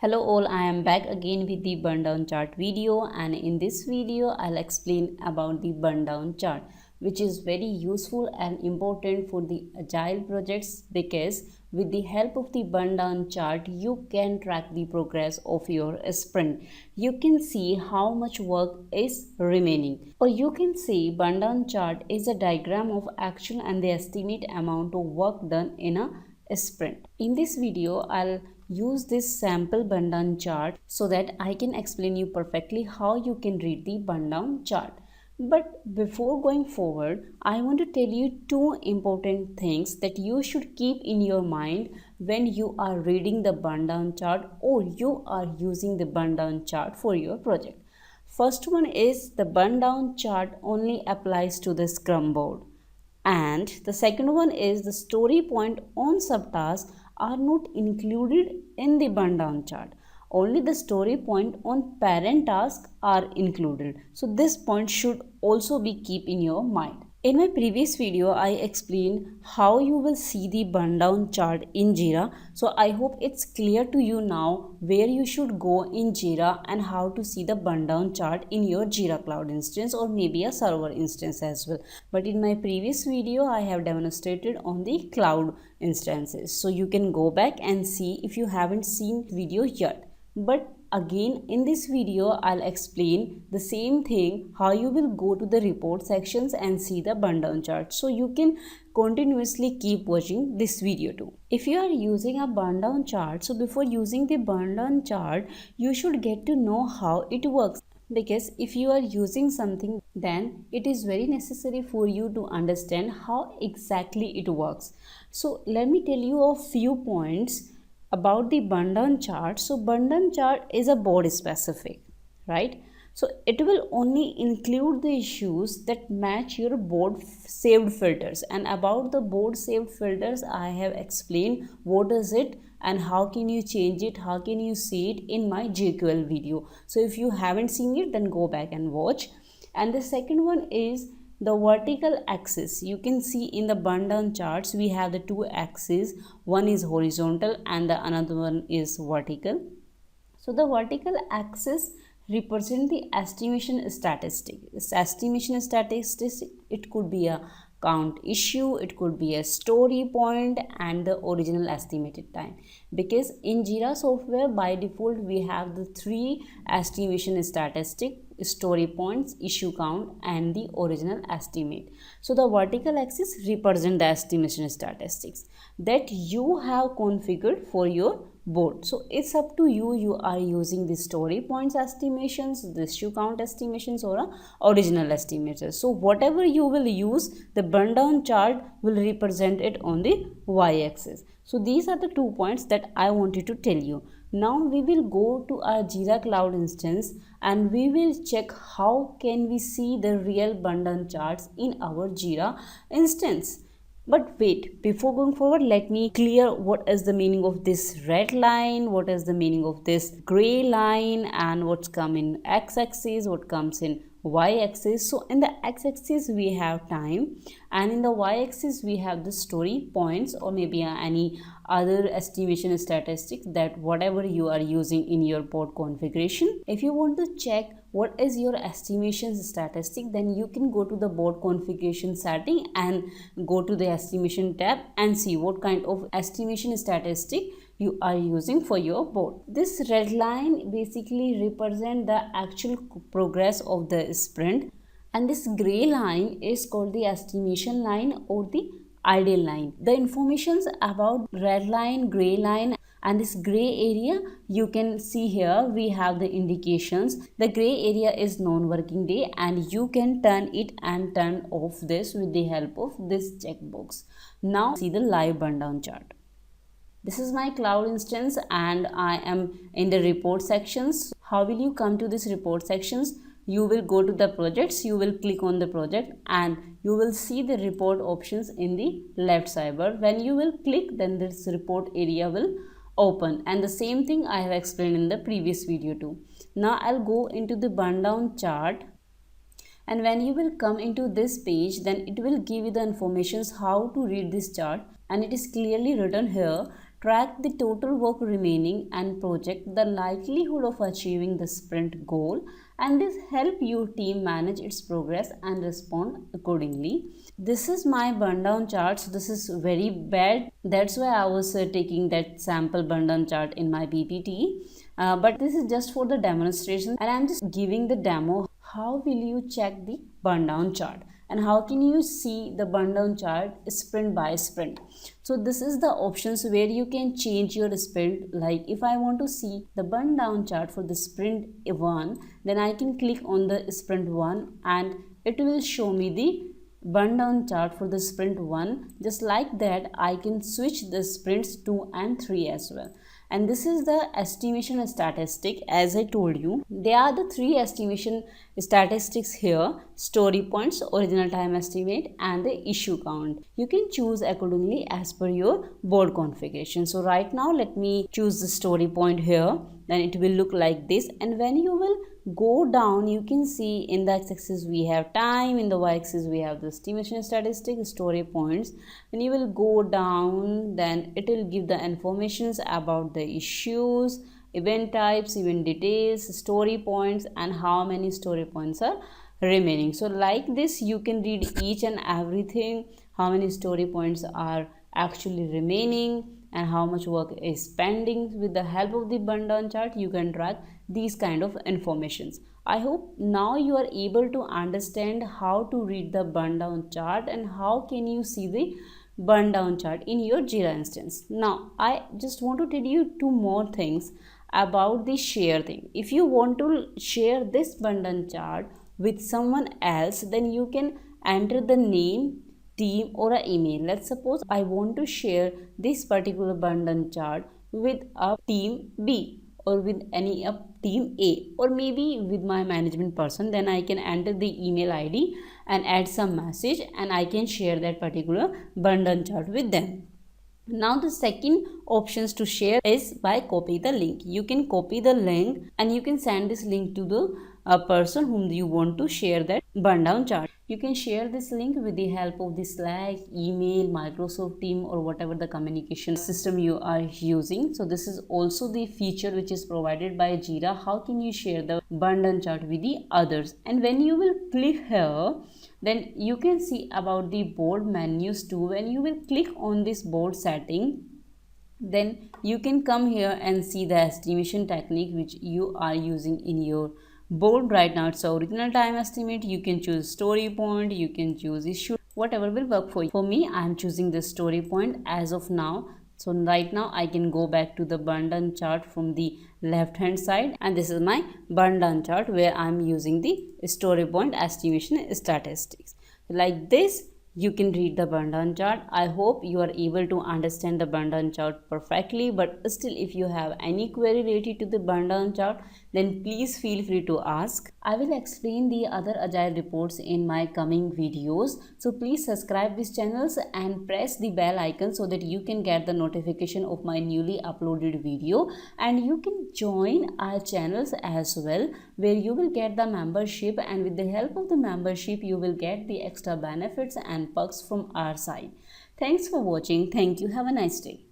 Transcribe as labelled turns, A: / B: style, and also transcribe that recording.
A: Hello all, I am back again with the Burndown Chart video, and in this video I'll explain about the Burndown Chart, which is very useful and important for the agile projects because with the help of the Burndown Chart you can track the progress of your sprint. You can see how much work is remaining, or you can say Burndown Chart is a diagram of action and the estimate amount of work done in a sprint. In this video I'll use this sample Burndown chart so that I can explain you perfectly how you can read the Burndown chart. But before going forward, I want to tell you two important things that you should keep in your mind when you are reading the Burndown chart or you are using the Burndown chart for your project. First one is the Burndown chart only applies to the Scrum board. And the second one is the story point on subtasks are not included in the Burndown chart. Only the story point on parent task are included. So this point should also be keep in your mind. In my previous video, I explained how you will see the Burndown chart in Jira. So I hope it's clear to you now where you should go in Jira and how to see the Burndown chart in your Jira Cloud instance or maybe a server instance as well. But in my previous video, I have demonstrated on the cloud instances. So you can go back and see if you haven't seen video yet. But again in this video I'll explain the same thing, how you will go to the report sections and see the Burndown chart, so you can continuously keep watching this video too. If you are using a Burndown chart, so before using the Burndown chart you should get to know how it works, because if you are using something then it is very necessary for you to understand how exactly it works. So let me tell you a few points about the Burndown chart. So Burndown chart is a board specific, right? So it will only include the issues that match your board saved filters. And about the board saved filters, I have explained what is it and how can you change it, how can you see it in my GQL video. So if you haven't seen it, then go back and watch. And the second one is the vertical axis. You can see in the Burndown charts we have the two axes, one is horizontal and the another one is vertical. So the vertical axis represent the estimation statistic. This estimation statistic, it could be a count issue, it could be a story point and the original estimated time, because in Jira software by default we have the three estimation statistic: story points, issue count and the original estimate. So the vertical axis represent the estimation statistics that you have configured for your board. So it's up to you, you are using the story points estimations, the issue count estimations or original estimators. So whatever you will use, the Burndown chart will represent it on the y-axis. So these are the 2 points that I wanted to tell you. Now we will go to our Jira Cloud instance and we will check how can we see the real Burndown charts in our Jira instance. But wait, before going forward, let me clear what is the meaning of this red line, what is the meaning of this gray line, and what's come in x-axis, what comes in y-axis. So in the x-axis we have time and in the y-axis we have the story points or maybe any other estimation statistics, that whatever you are using in your board configuration. If you want to check what is your estimation statistic, then you can go to the board configuration setting and go to the estimation tab and see what kind of estimation statistic you are using for your board. This red line basically represent the actual progress of the sprint, and this gray line is called the estimation line or the ideal line. The informations about red line, gray line and this gray area, you can see here we have the indications. The gray area is non-working day and you can turn it and turn off this with the help of this checkbox. Now see the live Burndown chart. This is my cloud instance and I am in the report sections. How will you come to this report sections? You will go to the projects, you will click on the project and you will see the report options in the left side. But when you will click, then this report area will open, and the same thing I have explained in the previous video too. Now I'll go into the Burndown chart, and when you will come into this page, then it will give you the informations how to read this chart, and it is clearly written here track the total work remaining and project the likelihood of achieving the sprint goal, and this help your team manage its progress and respond accordingly. This is my burndown chart, so this is very bad, that's why I was taking that sample burndown chart in my PPT. But this is just for the demonstration, and I'm just giving the demo. How will you check the burndown chart and how can you see the burndown chart sprint by sprint? So this is the options where you can change your sprint. Like if I want to see the burndown chart for the sprint 1, then I can click on the sprint 1 and it will show me the burndown chart for the sprint 1. Just like that, I can switch the sprints 2 and 3 as well. And this is the estimation statistic. As I told you, there are the 3 estimation statistics here: story points, original time estimate, and the issue count. You can choose accordingly as per your board configuration. So right now let me choose the story point here, then it will look like this. And when you will go down, you can see in the x-axis we have time, in the y-axis we have the estimation statistic, story points. When you will go down, then it will give the informations about the issues, event types, event details, story points, and how many story points are remaining. So like this, you can read each and everything, how many story points are actually remaining and how much work is pending. With the help of the burndown chart, you can track these kind of informations. I hope now you are able to understand how to read the burndown chart and how can you see the burndown chart in your Jira instance. Now I just want to tell you 2 more things about the share thing. If you want to share this burndown chart with someone else, then you can enter the name, team, or an email. Let's suppose I want to share this particular burndown chart with a team B or with any of team A, or maybe with my management person. Then I can enter the email ID and add some message and I can share that particular burndown chart with them. Now the second options to share is by copy the link. You can copy the link and you can send this link to the person whom you want to share that burndown chart. You can share this link with the help of the Slack, email, Microsoft Team, or whatever the communication system you are using. So this is also the feature which is provided by Jira. How can you share the burndown chart with the others? And when you will click here, then you can see about the board menus too. When you will click on this board setting, then you can come here and see the estimation technique which you are using in your board. Right now it's original time estimate. You can choose story point, you can choose issue, whatever will work for you. For me, I am choosing the story point as of now. So right now I can go back to the burndown chart from the left hand side, and this is my burndown chart where I am using the story point estimation statistics. Like this, you can read the burndown chart. I hope you are able to understand the burndown chart perfectly, but still if you have any query related to the burndown chart, then please feel free to ask. I will explain the other agile reports in my coming videos, so please subscribe these channels and press the bell icon so that you can get the notification of my newly uploaded video. And you can join our channels as well, where you will get the membership, and with the help of the membership you will get the extra benefits and perks from our side. Thanks for watching. Thank you. Have a nice day.